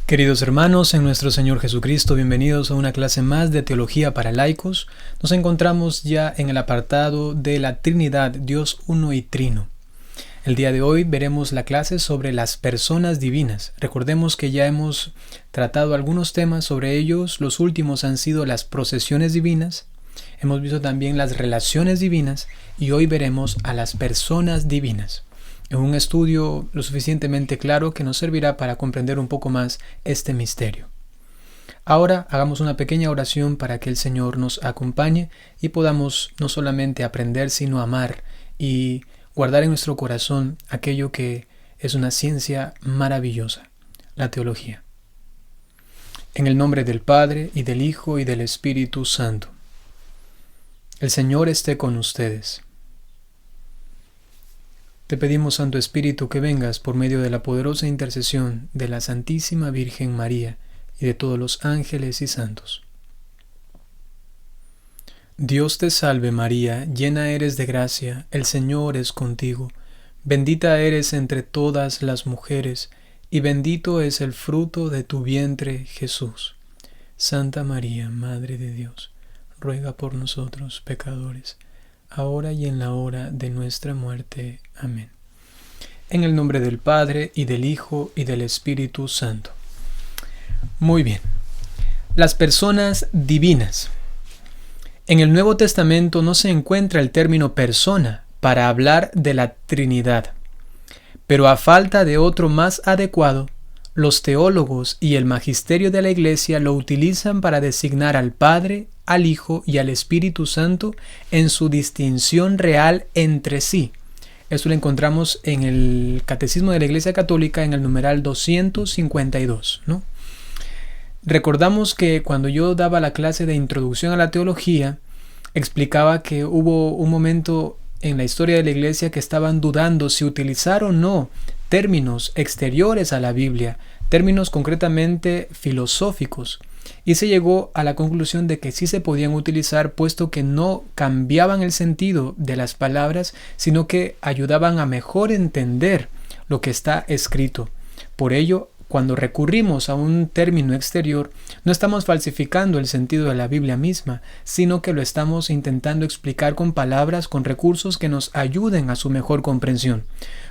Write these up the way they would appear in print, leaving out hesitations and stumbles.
Queridos hermanos, en nuestro Señor Jesucristo, bienvenidos a una clase más de Teología para Laicos. Nos encontramos ya en el apartado de la Trinidad, Dios uno y Trino. El día de hoy veremos la clase sobre las personas divinas. Recordemos que ya hemos tratado algunos temas sobre ellos. Los últimos han sido las procesiones divinas. Hemos visto también las relaciones divinas y hoy veremos a las personas divinas. En un estudio lo suficientemente claro que nos servirá para comprender un poco más este misterio. Ahora hagamos una pequeña oración para que el Señor nos acompañe y podamos no solamente aprender, sino amar y guardar en nuestro corazón aquello que es una ciencia maravillosa, la teología. En el nombre del Padre, y del Hijo, y del Espíritu Santo. El Señor esté con ustedes. Te pedimos, Santo Espíritu, que vengas por medio de la poderosa intercesión de la Santísima Virgen María y de todos los ángeles y santos. Dios te salve María, llena eres de gracia, el Señor es contigo. Bendita eres entre todas las mujeres, y bendito es el fruto de tu vientre, Jesús. Santa María, Madre de Dios, ruega por nosotros pecadores, ahora y en la hora de nuestra muerte. Amén. En el nombre del Padre, y del Hijo, y del Espíritu Santo. Muy bien. Las personas divinas. En el Nuevo Testamento no se encuentra el término persona para hablar de la Trinidad, pero a falta de otro más adecuado, los teólogos y el magisterio de la Iglesia lo utilizan para designar al Padre, al Hijo y al Espíritu Santo en su distinción real entre sí. Esto lo encontramos en el Catecismo de la Iglesia Católica en el numeral 252, ¿no? Recordamos que cuando yo daba la clase de Introducción a la Teología, explicaba que hubo un momento en la historia de la Iglesia que estaban dudando si utilizar o no términos exteriores a la Biblia, términos concretamente filosóficos, y se llegó a la conclusión de que sí se podían utilizar, puesto que no cambiaban el sentido de las palabras, sino que ayudaban a mejor entender lo que está escrito. Por ello, cuando recurrimos a un término exterior, no estamos falsificando el sentido de la Biblia misma, sino que lo estamos intentando explicar con palabras, con recursos que nos ayuden a su mejor comprensión.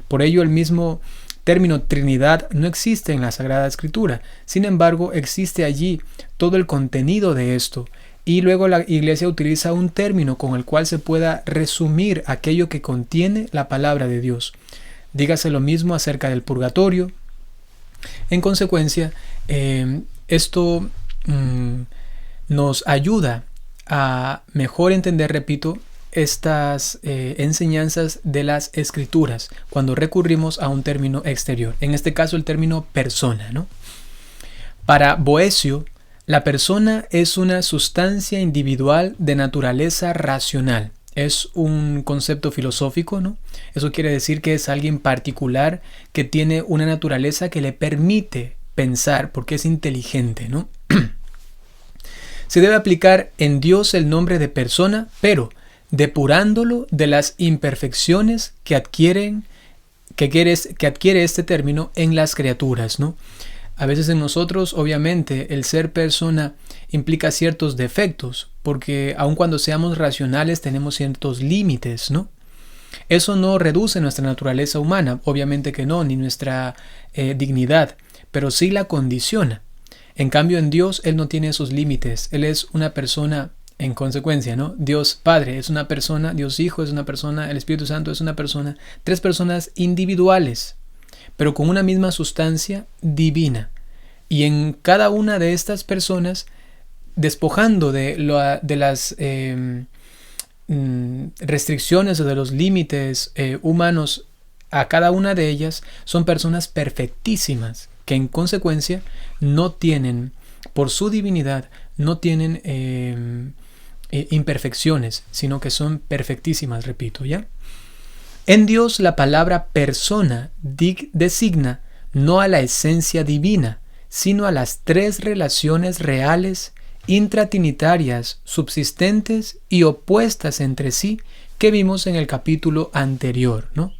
Por ello, el mismo término Trinidad no existe en la Sagrada Escritura. Sin embargo, existe allí todo el contenido de esto. Y luego la Iglesia utiliza un término con el cual se pueda resumir aquello que contiene la palabra de Dios. Dígase lo mismo acerca del purgatorio. En consecuencia, esto nos ayuda a mejor entender, repito, estas enseñanzas de las Escrituras cuando recurrimos a un término exterior, en este caso el término persona, ¿no? Para Boecio, la persona es una sustancia individual de naturaleza racional. Es un concepto filosófico, ¿no? Eso quiere decir que es alguien particular que tiene una naturaleza que le permite pensar porque es inteligente, ¿no? Se debe aplicar en Dios el nombre de persona, pero depurándolo de las imperfecciones que adquiere este término en las criaturas, ¿no? A veces en nosotros, obviamente, el ser persona implica ciertos defectos, porque aun cuando seamos racionales tenemos ciertos límites, ¿no? Eso no reduce nuestra naturaleza humana, obviamente que no, ni nuestra dignidad, pero sí la condiciona. En cambio, en Dios, Él no tiene esos límites. Él es una persona en consecuencia, ¿no? Dios Padre es una persona, Dios Hijo es una persona, el Espíritu Santo es una persona, tres personas individuales, pero con una misma sustancia divina. Y en cada una de estas personas, despojando de las restricciones o de los límites humanos a cada una de ellas, son personas perfectísimas, que en consecuencia no tienen, por su divinidad, no tienen imperfecciones, sino que son perfectísimas, repito, ¿ya? En Dios la palabra persona designa no a la esencia divina, sino a las tres relaciones reales, intratrinitarias, subsistentes y opuestas entre sí que vimos en el capítulo anterior, ¿no?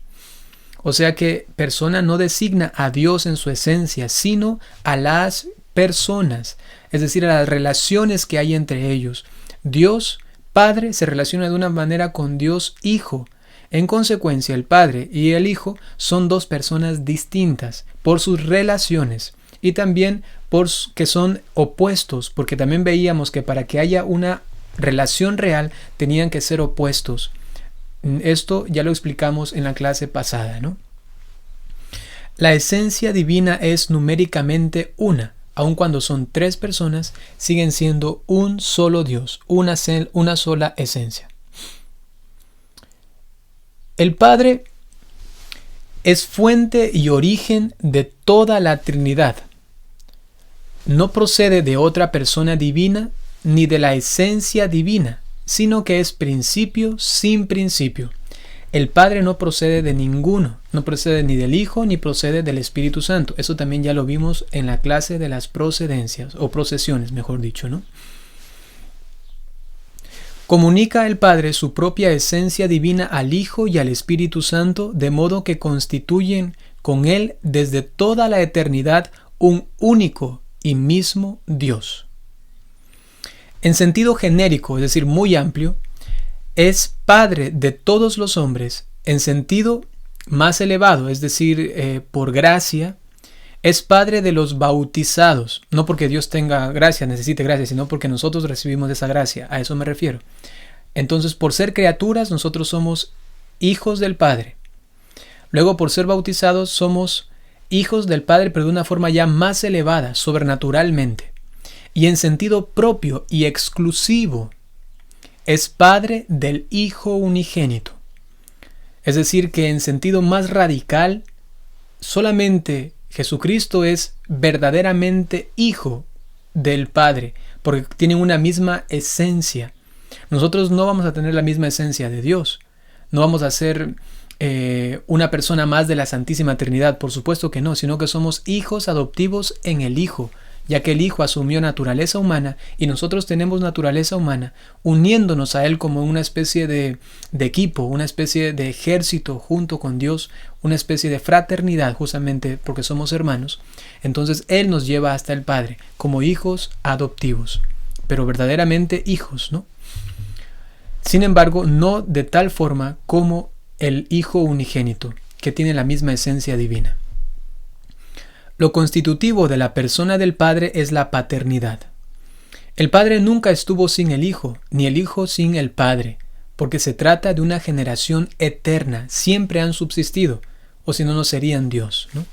O sea que persona no designa a Dios en su esencia, sino a las personas, es decir, a las relaciones que hay entre ellos. Dios Padre se relaciona de una manera con Dios Hijo. En consecuencia, el Padre y el Hijo son dos personas distintas por sus relaciones y también porque son opuestos, porque también veíamos que para que haya una relación real tenían que ser opuestos. Esto ya lo explicamos en la clase pasada, ¿no? La esencia divina es numéricamente una. Aun cuando son tres personas, siguen siendo un solo Dios, una sola esencia. El Padre es fuente y origen de toda la Trinidad. No procede de otra persona divina ni de la esencia divina, sino que es principio sin principio. El Padre no procede de ninguno, no procede ni del Hijo ni procede del Espíritu Santo. Eso también ya lo vimos en la clase de las procedencias, o procesiones, mejor dicho, ¿no? Comunica el Padre su propia esencia divina al Hijo y al Espíritu Santo, de modo que constituyen con Él desde toda la eternidad un único y mismo Dios. En sentido genérico, es decir, muy amplio, es Padre de todos los hombres. En sentido más elevado, es decir, por gracia, es Padre de los bautizados. No porque Dios tenga gracia, necesite gracia, sino porque nosotros recibimos esa gracia. A eso me refiero. Entonces, por ser criaturas, nosotros somos hijos del Padre. Luego, por ser bautizados, somos hijos del Padre, pero de una forma ya más elevada, sobrenaturalmente. Y en sentido propio y exclusivo, es Padre del Hijo unigénito. Es decir, que en sentido más radical, solamente Jesucristo es verdaderamente Hijo del Padre, porque tienen una misma esencia. Nosotros no vamos a tener la misma esencia de Dios. No vamos a ser una persona más de la Santísima Trinidad, por supuesto que no, sino que somos hijos adoptivos en el Hijo, ya que el Hijo asumió naturaleza humana y nosotros tenemos naturaleza humana, uniéndonos a Él como una especie de equipo, una especie de ejército junto con Dios, una especie de fraternidad, justamente porque somos hermanos. Entonces Él nos lleva hasta el Padre como hijos adoptivos, pero verdaderamente hijos, ¿no? Sin embargo, no de tal forma como el Hijo unigénito, que tiene la misma esencia divina. Lo constitutivo de la persona del Padre es la paternidad. El Padre nunca estuvo sin el Hijo, ni el Hijo sin el Padre, porque se trata de una generación eterna, siempre han subsistido, o si no, no serían Dios, ¿no?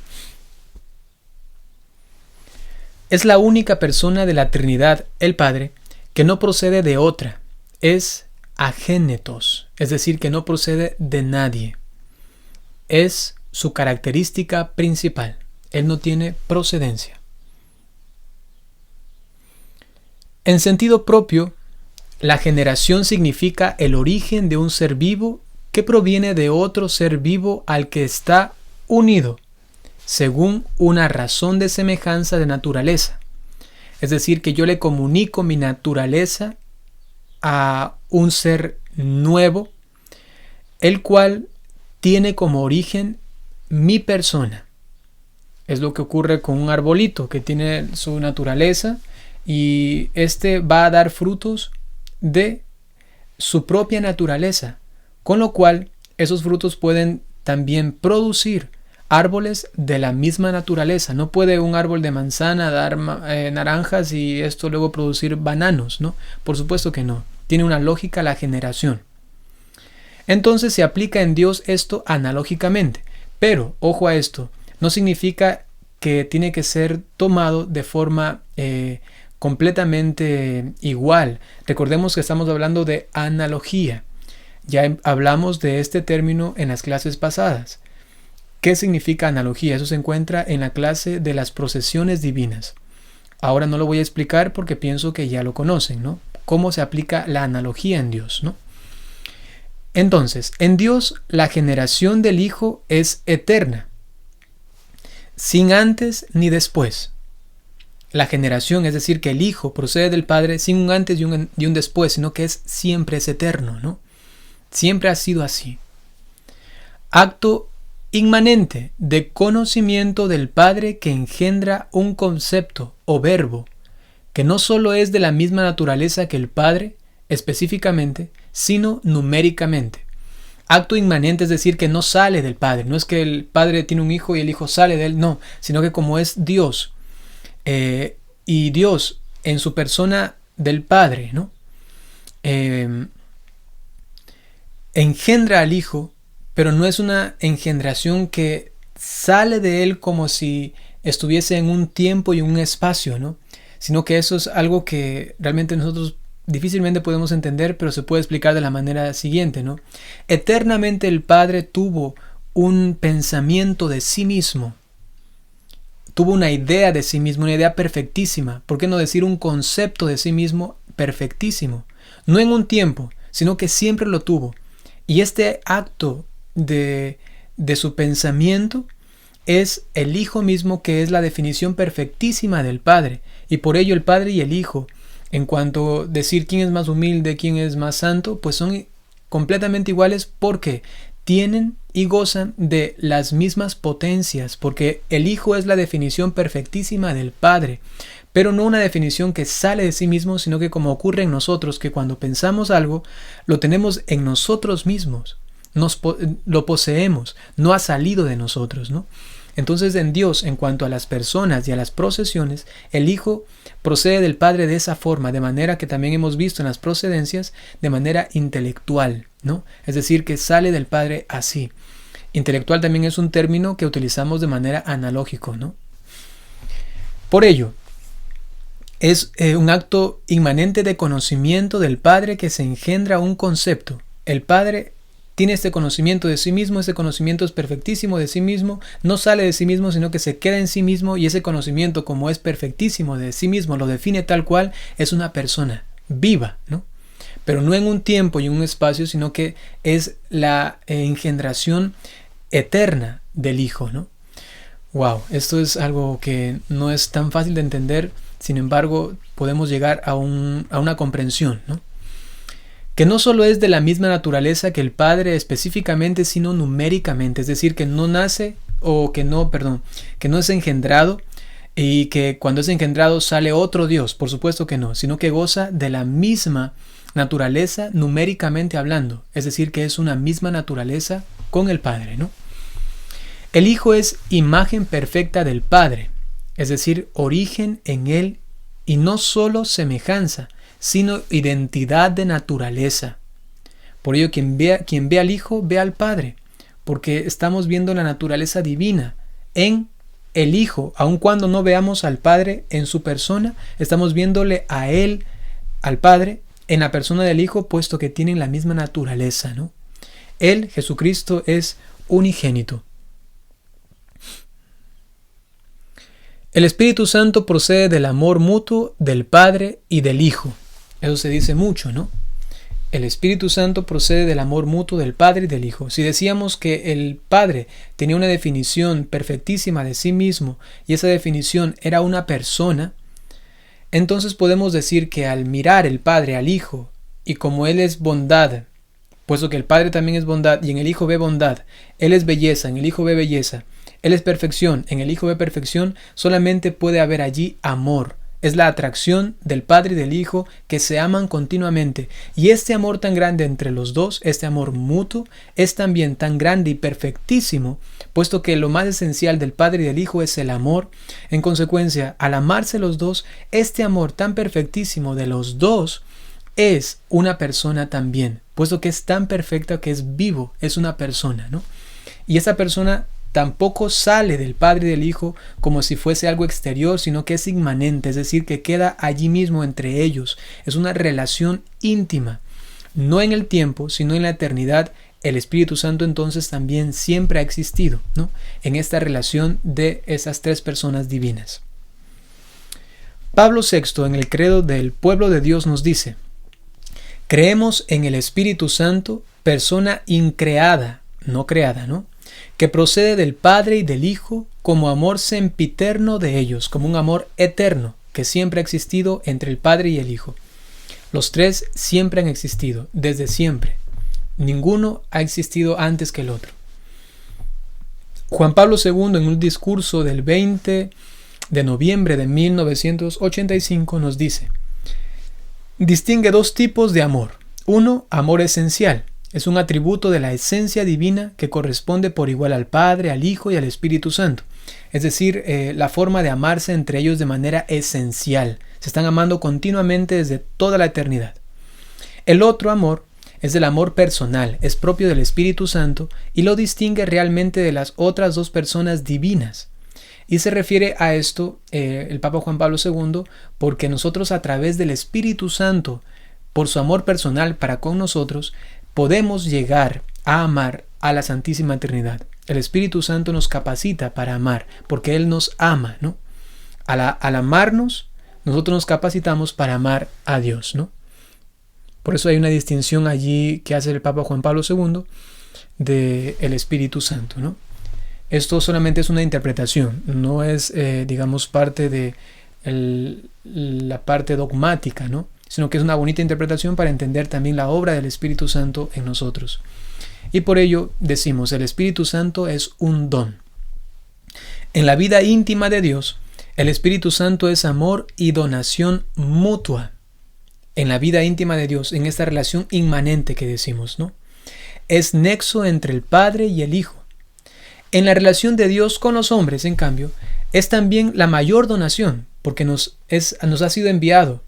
Es la única persona de la Trinidad, el Padre, que no procede de otra, es agénetos, es decir, que no procede de nadie. Es su característica principal. Él no tiene procedencia. En sentido propio, la generación significa el origen de un ser vivo que proviene de otro ser vivo al que está unido, según una razón de semejanza de naturaleza. Es decir, que yo le comunico mi naturaleza a un ser nuevo, el cual tiene como origen mi persona. Es lo que ocurre con un arbolito que tiene su naturaleza y este va a dar frutos de su propia naturaleza, con lo cual esos frutos pueden también producir árboles de la misma naturaleza. No puede un árbol de manzana dar naranjas y esto luego producir bananos, ¿no? Por supuesto que no. Tiene una lógica la generación. Entonces se aplica en Dios esto analógicamente. Pero, ojo a esto, no significa que tiene que ser tomado de forma completamente igual. Recordemos que estamos hablando de analogía. Ya hablamos de este término en las clases pasadas. ¿Qué significa analogía? Eso se encuentra en la clase de las procesiones divinas. Ahora no lo voy a explicar porque pienso que ya lo conocen, ¿no? Cómo se aplica la analogía en Dios, ¿no? Entonces, en Dios la generación del Hijo es eterna, sin antes ni después. La generación, es decir, que el Hijo procede del Padre sin un antes y un después, sino que siempre es eterno, ¿no? Siempre ha sido así. Acto inmanente de conocimiento del Padre que engendra un concepto o verbo que no solo es de la misma naturaleza que el Padre, específicamente, sino numéricamente. Acto inmanente es decir, que no sale del Padre. No es que el Padre tiene un hijo y el hijo sale de él, no, sino que como es Dios, y Dios en su persona del Padre, ¿no? Engendra al Hijo, pero no es una engendración que sale de él como si estuviese en un tiempo y un espacio, ¿no? Sino que eso es algo que realmente nosotros difícilmente podemos entender, pero se puede explicar de la manera siguiente, ¿no? Eternamente el Padre tuvo un pensamiento de sí mismo, tuvo una idea de sí mismo, una idea perfectísima, ¿por qué no decir un concepto de sí mismo perfectísimo? No en un tiempo, sino que siempre lo tuvo. Y este acto de su pensamiento es el Hijo mismo, que es la definición perfectísima del Padre. Y por ello el Padre y el Hijo, en cuanto a decir quién es más humilde, quién es más santo, pues son completamente iguales porque tienen y gozan de las mismas potencias, porque el Hijo es la definición perfectísima del Padre, pero no una definición que sale de sí mismo, sino que como ocurre en nosotros, que cuando pensamos algo, lo tenemos en nosotros mismos, lo poseemos, no ha salido de nosotros, ¿no? Entonces en Dios, en cuanto a las personas y a las procesiones, el Hijo procede del Padre de esa forma, de manera que también hemos visto en las procedencias, de manera intelectual, ¿no? Es decir, que sale del Padre así. Intelectual también es un término que utilizamos de manera analógico, ¿no? Por ello, es un acto inmanente de conocimiento del Padre que se engendra un concepto. El Padre tiene este conocimiento de sí mismo, ese conocimiento es perfectísimo de sí mismo, no sale de sí mismo, sino que se queda en sí mismo, y ese conocimiento, como es perfectísimo de sí mismo, lo define tal cual, es una persona viva, ¿no? Pero no en un tiempo y en un espacio, sino que es la engendración eterna del Hijo, ¿no? Wow, esto es algo que no es tan fácil de entender, sin embargo, podemos llegar a una comprensión, ¿no? Que no solo es de la misma naturaleza que el Padre específicamente, sino numéricamente, es decir, que no nace que no es engendrado, y que cuando es engendrado sale otro Dios, por supuesto que no, sino que goza de la misma naturaleza numéricamente hablando, es decir, que es una misma naturaleza con el Padre, ¿no? El Hijo es imagen perfecta del Padre, es decir, origen en él, y no solo semejanza, sino identidad de naturaleza. Por ello, quien ve al Hijo, ve al Padre, porque estamos viendo la naturaleza divina en el Hijo. Aun cuando no veamos al Padre en su persona, estamos viéndole a él, al Padre, en la persona del Hijo, puesto que tienen la misma naturaleza, ¿no? Él, Jesucristo, es unigénito. El Espíritu Santo procede del amor mutuo del Padre y del Hijo. Eso se dice mucho, ¿no? El Espíritu Santo procede del amor mutuo del Padre y del Hijo. Si decíamos que el Padre tenía una definición perfectísima de sí mismo y esa definición era una persona, entonces podemos decir que al mirar el Padre al Hijo, y como Él es bondad, puesto que el Padre también es bondad y en el Hijo ve bondad, Él es belleza, en el Hijo ve belleza, Él es perfección, en el Hijo ve perfección, solamente puede haber allí amor. Es la atracción del Padre y del Hijo que se aman continuamente. Y este amor tan grande entre los dos, este amor mutuo, es también tan grande y perfectísimo, puesto que lo más esencial del Padre y del Hijo es el amor. En consecuencia, al amarse los dos, este amor tan perfectísimo de los dos es una persona también, puesto que es tan perfecta que es vivo, es una persona, ¿no? Y esa persona tampoco sale del Padre y del Hijo como si fuese algo exterior, sino que es inmanente, es decir, que queda allí mismo entre ellos. Es una relación íntima, no en el tiempo, sino en la eternidad. El Espíritu Santo entonces también siempre ha existido, ¿no? En esta relación de esas tres personas divinas. Pablo VI, en el credo del pueblo de Dios, nos dice: creemos en el Espíritu Santo, persona increada, no creada, ¿no?, que procede del Padre y del Hijo como amor sempiterno de ellos, como un amor eterno que siempre ha existido entre el Padre y el Hijo. Los tres siempre han existido, desde siempre. Ninguno ha existido antes que el otro. Juan Pablo II, en un discurso del 20 de noviembre de 1985, nos dice: distingue dos tipos de amor. Uno, amor esencial. Es un atributo de la esencia divina que corresponde por igual al Padre, al Hijo y al Espíritu Santo. Es decir, la forma de amarse entre ellos de manera esencial. Se están amando continuamente desde toda la eternidad. El otro amor es el amor personal, es propio del Espíritu Santo y lo distingue realmente de las otras dos personas divinas. Y se refiere a esto el Papa Juan Pablo II, porque nosotros a través del Espíritu Santo, por su amor personal para con nosotros, podemos llegar a amar a la Santísima Trinidad. El Espíritu Santo nos capacita para amar, porque Él nos ama, ¿no? Al amarnos, nosotros nos capacitamos para amar a Dios, ¿no? Por eso hay una distinción allí que hace el Papa Juan Pablo II del Espíritu Santo, ¿no? Esto solamente es una interpretación, no es, digamos, parte de la parte dogmática, ¿no? Sino que es una bonita interpretación para entender también la obra del Espíritu Santo en nosotros. Y por ello decimos, el Espíritu Santo es un don. En la vida íntima de Dios, el Espíritu Santo es amor y donación mutua. En la vida íntima de Dios, en esta relación inmanente que decimos, ¿no? Es nexo entre el Padre y el Hijo. En la relación de Dios con los hombres, en cambio, es también la mayor donación, porque nos ha sido enviado.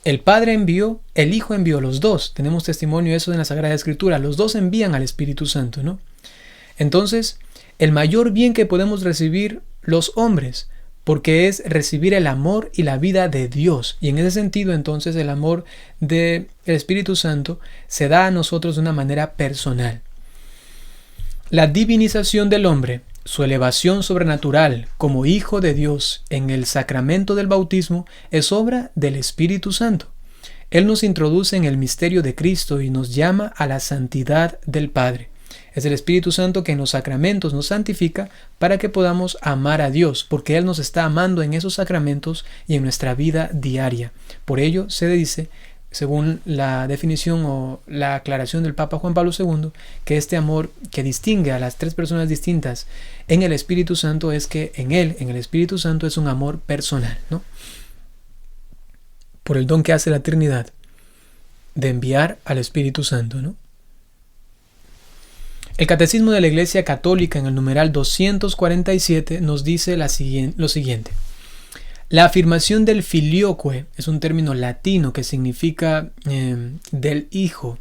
El Padre envió, el Hijo envió, los dos. Tenemos testimonio de eso en la Sagrada Escritura. Los dos envían al Espíritu Santo, ¿no? Entonces, el mayor bien que podemos recibir los hombres, porque es recibir el amor y la vida de Dios. Y en ese sentido, entonces, el amor del Espíritu Santo se da a nosotros de una manera personal. La divinización del hombre, su elevación sobrenatural como Hijo de Dios en el sacramento del bautismo, es obra del Espíritu Santo. Él nos introduce en el misterio de Cristo y nos llama a la santidad del Padre. Es el Espíritu Santo que en los sacramentos nos santifica para que podamos amar a Dios, porque Él nos está amando en esos sacramentos y en nuestra vida diaria. Por ello se dice, según la definición o la aclaración del Papa Juan Pablo II, que este amor que distingue a las tres personas distintas en el Espíritu Santo es que en Él, en el Espíritu Santo, es un amor personal, ¿no? Por el don que hace la Trinidad de enviar al Espíritu Santo, ¿no? El Catecismo de la Iglesia Católica en el numeral 247 nos dice lo siguiente. La afirmación del filioque es un término latino que significa del Hijo,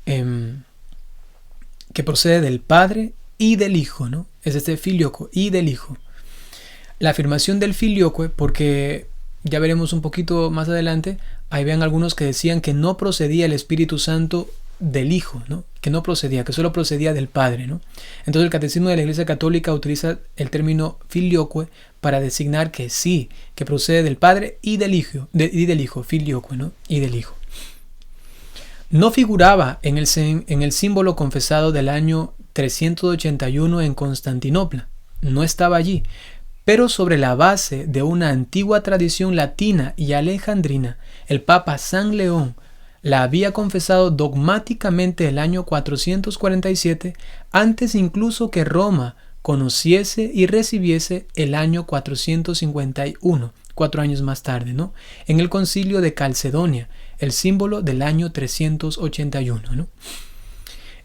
que procede del Padre y del Hijo, ¿no? Es este filioque y del Hijo. La afirmación del filioque, porque ya veremos un poquito más adelante, ahí vean algunos que decían que no procedía el Espíritu Santo del Hijo, ¿no? Que no procedía, que solo procedía del Padre, ¿no? Entonces el Catecismo de la Iglesia Católica utiliza el término filioque para designar que sí, que procede del Padre y del Hijo, filioque, ¿no? Y del Hijo. No figuraba en el símbolo confesado del año 381 en Constantinopla, no estaba allí, pero sobre la base de una antigua tradición latina y alejandrina, el Papa San León la había confesado dogmáticamente el año 447, antes incluso que Roma conociese y recibiese el año 451, 4 años más tarde, ¿no? En el concilio de Calcedonia, el símbolo del año 381, ¿no?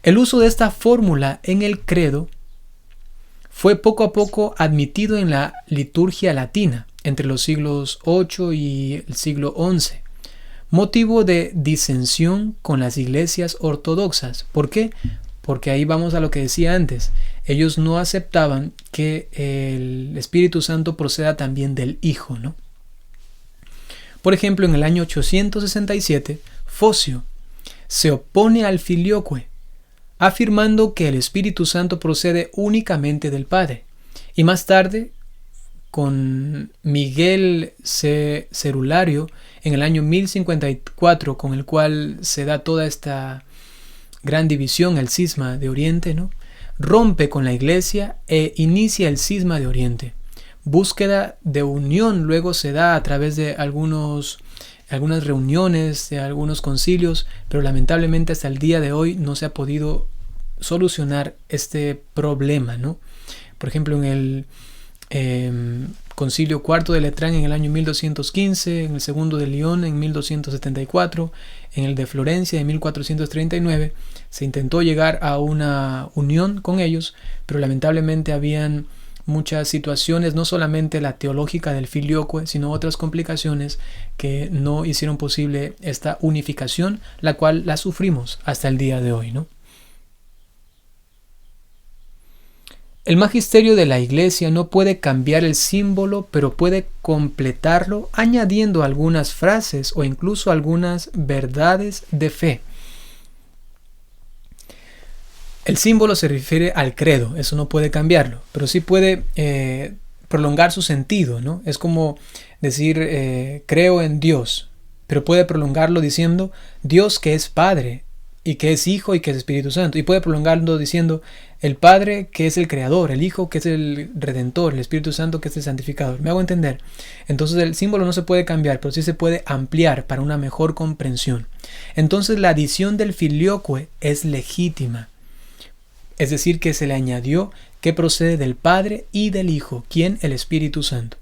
El uso de esta fórmula en el credo fue poco a poco admitido en la liturgia latina entre los siglos VIII y el siglo XI. Motivo de disensión con las iglesias ortodoxas. ¿Por qué? Porque ahí vamos a lo que decía antes. Ellos no aceptaban que el Espíritu Santo proceda también del Hijo, ¿no? Por ejemplo, en el año 867, Focio se opone al filioque, afirmando que el Espíritu Santo procede únicamente del Padre. Y más tarde, con Miguel Cerulario, en el año 1054, con el cual se da toda esta gran división, el cisma de Oriente, ¿no? Rompe con la Iglesia e inicia el cisma de Oriente. Búsqueda de unión luego se da a través de algunas reuniones, de algunos concilios, pero lamentablemente hasta el día de hoy no se ha podido solucionar este problema, ¿no? Por ejemplo, en el Concilio Cuarto de Letrán en el año 1215, en el Segundo de León en 1274, en el de Florencia en 1439, se intentó llegar a una unión con ellos, pero lamentablemente habían muchas situaciones, no solamente la teológica del filioque, sino otras complicaciones que no hicieron posible esta unificación, la cual la sufrimos hasta el día de hoy, ¿no? El magisterio de la Iglesia no puede cambiar el símbolo, pero puede completarlo añadiendo algunas frases o incluso algunas verdades de fe. El símbolo se refiere al credo, eso no puede cambiarlo, pero sí puede prolongar su sentido, ¿no? Es como decir creo en Dios, pero puede prolongarlo diciendo Dios que es Padre y que es Hijo y que es Espíritu Santo, y puede prolongarlo diciendo el Padre que es el Creador, el Hijo que es el Redentor, el Espíritu Santo que es el Santificador. ¿Me hago entender? Entonces el símbolo no se puede cambiar, pero sí se puede ampliar para una mejor comprensión. Entonces la adición del filioque es legítima. Es decir, que se le añadió que procede del Padre y del Hijo, quien el Espíritu Santo.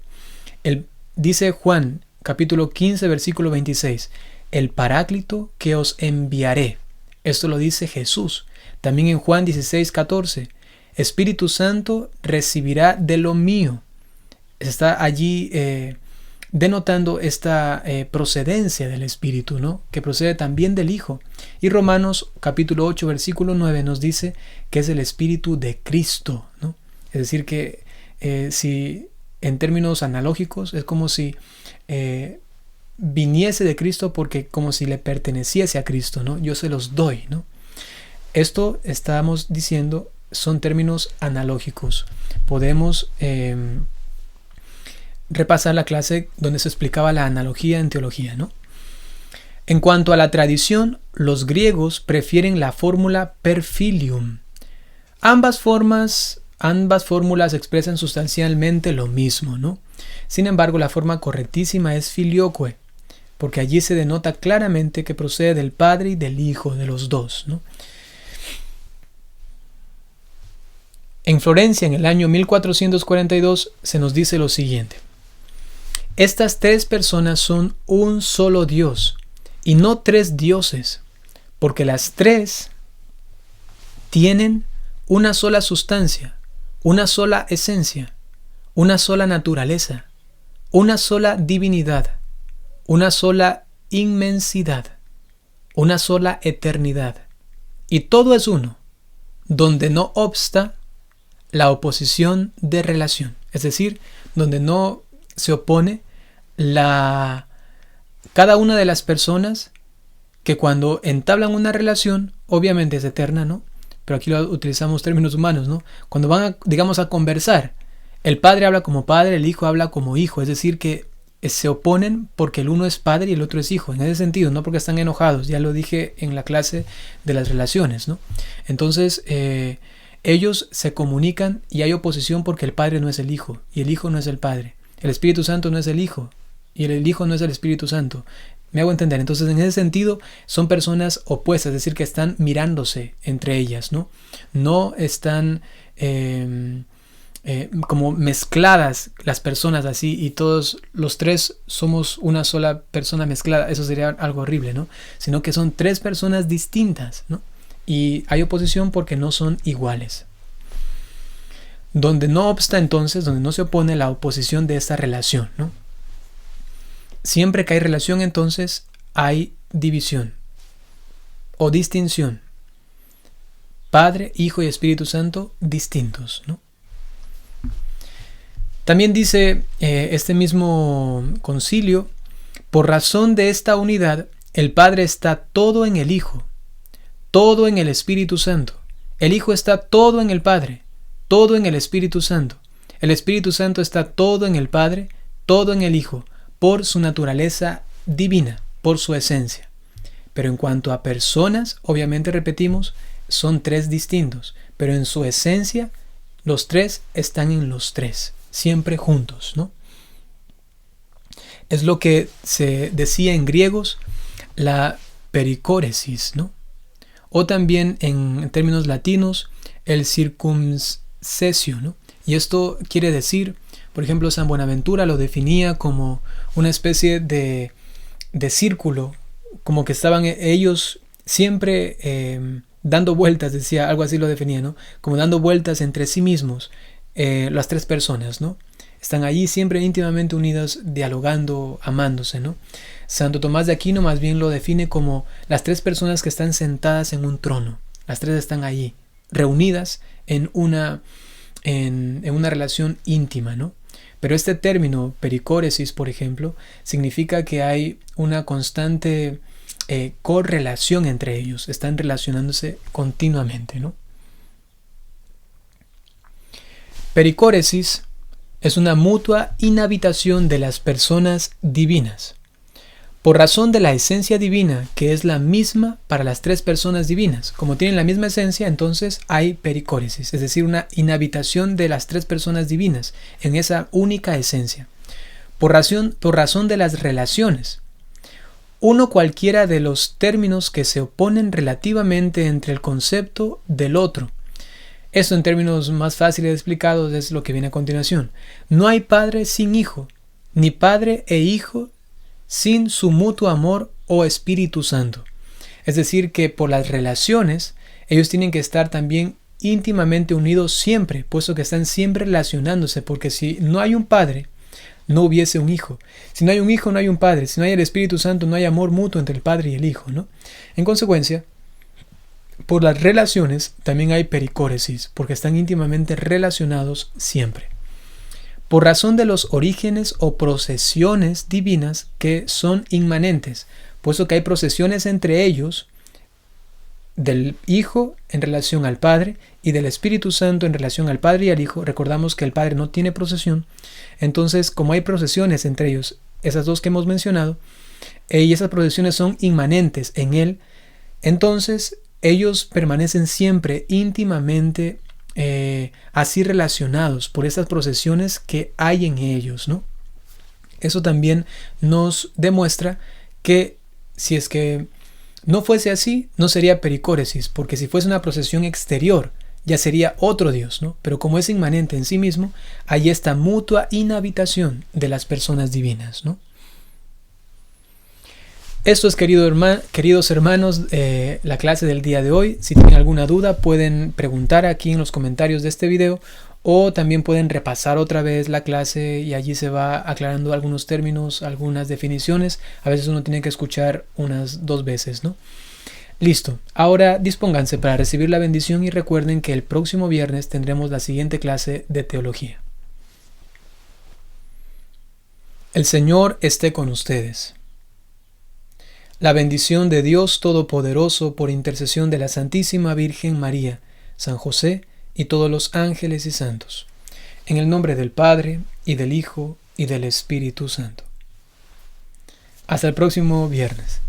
Dice Juan, capítulo 15, versículo 26, el Paráclito que os enviaré. Esto lo dice Jesús. También en Juan 16, 14, Espíritu Santo recibirá de lo mío. Está allí denotando esta procedencia del Espíritu, ¿no? Que procede también del Hijo. Y Romanos capítulo 8 versículo 9 nos dice que es el Espíritu de Cristo, ¿no? Es decir que si en términos analógicos es como si viniese de Cristo, porque como si le perteneciese a Cristo, ¿no? Yo se los doy, ¿no? Esto estamos diciendo son términos analógicos. Podemos repasar la clase donde se explicaba la analogía en teología, ¿no? En cuanto a la tradición, los griegos prefieren la fórmula per filium. Ambas fórmulas expresan sustancialmente lo mismo, ¿no? Sin embargo, la forma correctísima es filioque, porque allí se denota claramente que procede del Padre y del Hijo, de los dos, ¿no? En Florencia, en el año 1442, se nos dice lo siguiente: estas tres personas son un solo Dios, y no tres dioses, porque las tres tienen una sola sustancia, una sola esencia, una sola naturaleza, una sola divinidad, una sola inmensidad, una sola eternidad. Y todo es uno, donde no obsta la oposición de relación, es decir, donde no se opone cada una de las personas que cuando entablan una relación, obviamente es eterna, ¿no? Pero aquí utilizamos términos humanos, ¿no? Cuando van, digamos, a conversar, el padre habla como padre, el hijo habla como hijo, es decir, que se oponen porque el uno es padre y el otro es hijo, en ese sentido, no porque están enojados, ya lo dije en la clase de las relaciones, ¿no? Entonces, ellos se comunican y hay oposición porque el padre no es el hijo y el hijo no es el padre, el Espíritu Santo no es el hijo y el hijo no es el Espíritu Santo. Me hago entender. Entonces, en ese sentido, son personas opuestas, es decir, que están mirándose entre ellas, ¿no? No están como mezcladas las personas así y todos los tres somos una sola persona mezclada. Eso sería algo horrible, ¿no? Sino que son tres personas distintas, ¿no? Y hay oposición porque no son iguales. Donde no obsta entonces, donde no se opone la oposición de esta relación, ¿no? Siempre que hay relación, entonces hay división o distinción. Padre, Hijo y Espíritu Santo distintos, ¿no? También dice este mismo concilio: por razón de esta unidad, el Padre está todo en el Hijo, todo en el Espíritu Santo. El Hijo está todo en el Padre, todo en el Espíritu Santo. El Espíritu Santo está todo en el Padre, todo en el Hijo, por su naturaleza divina, por su esencia. Pero en cuanto a personas, obviamente repetimos, son tres distintos, pero en su esencia, los tres están en los tres, siempre juntos, ¿no? Es lo que se decía en griegos la pericóresis, ¿no? o también en términos latinos el circumcesio, ¿no? Y esto quiere decir, por ejemplo, San Buenaventura lo definía como una especie de círculo, como que estaban ellos siempre dando vueltas, decía, algo así lo definía, ¿no? Como dando vueltas entre sí mismos, las tres personas, ¿no? Están allí siempre íntimamente unidas, dialogando, amándose, ¿no? Santo Tomás de Aquino más bien lo define como las tres personas que están sentadas en un trono. Las tres están allí, reunidas en una relación íntima, ¿no? Pero este término, pericóresis, por ejemplo, significa que hay una constante correlación entre ellos. Están relacionándose continuamente, ¿no? Pericóresis es una mutua inhabitación de las personas divinas, por razón de la esencia divina, que es la misma para las tres personas divinas. Como tienen la misma esencia, entonces hay pericóresis, es decir, una inhabitación de las tres personas divinas en esa única esencia. Por razón de las relaciones, uno cualquiera de los términos que se oponen relativamente entre el concepto del otro. Esto en términos más fáciles de explicados es lo que viene a continuación. No hay padre sin hijo, ni padre e hijo sin su mutuo amor o Espíritu Santo. Es decir, que por las relaciones ellos tienen que estar también íntimamente unidos siempre, puesto que están siempre relacionándose, porque si no hay un padre, no hubiese un hijo. Si no hay un hijo, no hay un padre. Si no hay el Espíritu Santo, no hay amor mutuo entre el padre y el hijo, ¿no? En consecuencia, por las relaciones también hay pericóresis, porque están íntimamente relacionados siempre. Por razón de los orígenes o procesiones divinas que son inmanentes, puesto que hay procesiones entre ellos, del Hijo en relación al Padre y del Espíritu Santo en relación al Padre y al Hijo. Recordamos que el Padre no tiene procesión. Entonces, como hay procesiones entre ellos, esas dos que hemos mencionado, y esas procesiones son inmanentes en Él, entonces ellos permanecen siempre íntimamente así relacionados por estas procesiones que hay en ellos, ¿no? Eso también nos demuestra que si es que no fuese así, no sería pericóresis, porque si fuese una procesión exterior, ya sería otro Dios, ¿no? Pero como es inmanente en sí mismo, hay esta mutua inhabitación de las personas divinas, ¿no? Esto es, queridos hermanos, la clase del día de hoy. Si tienen alguna duda, pueden preguntar aquí en los comentarios de este video, o también pueden repasar otra vez la clase y allí se va aclarando algunos términos, algunas definiciones. A veces uno tiene que escuchar unas 2 veces, ¿no? Listo. Ahora dispónganse para recibir la bendición y recuerden que el próximo viernes tendremos la siguiente clase de teología. El Señor esté con ustedes. La bendición de Dios Todopoderoso por intercesión de la Santísima Virgen María, San José y todos los ángeles y santos. En el nombre del Padre, y del Hijo, y del Espíritu Santo. Hasta el próximo viernes.